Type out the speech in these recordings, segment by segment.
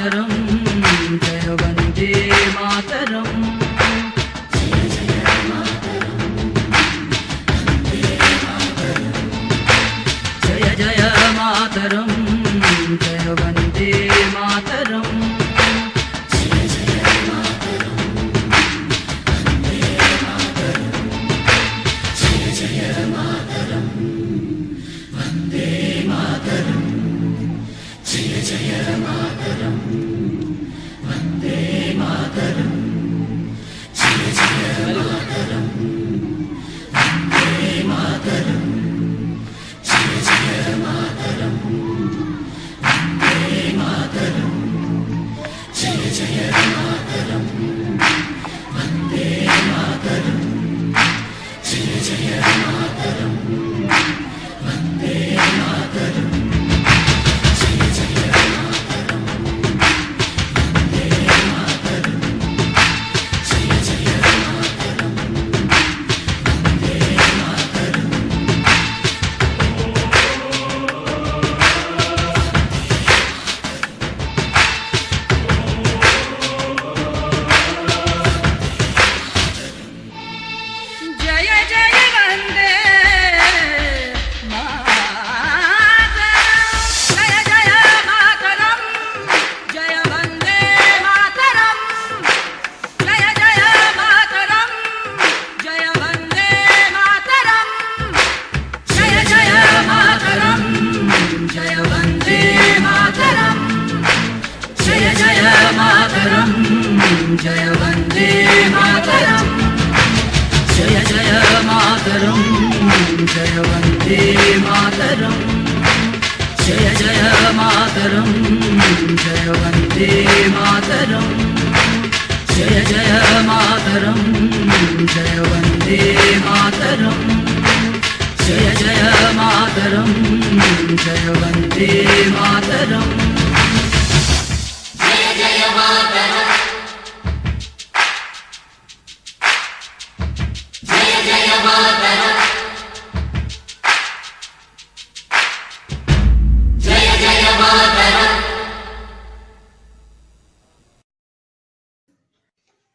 मातरम जय वंदे मातरम जय जय मातरम जय वंदे मातरम जय वंदे मातरम जय जय मातरम जय वंदे मातरम जय जय मातरम जय वंदे मातरम जय जय मातरम जय वंदे मातरम जय जय मातरम जय वंदे मातरम जय जय मातरम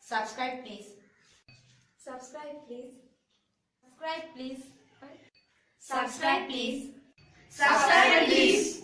Subscribe please. Subscribe please. Subscribe please. Subscribe please. Subscribe please.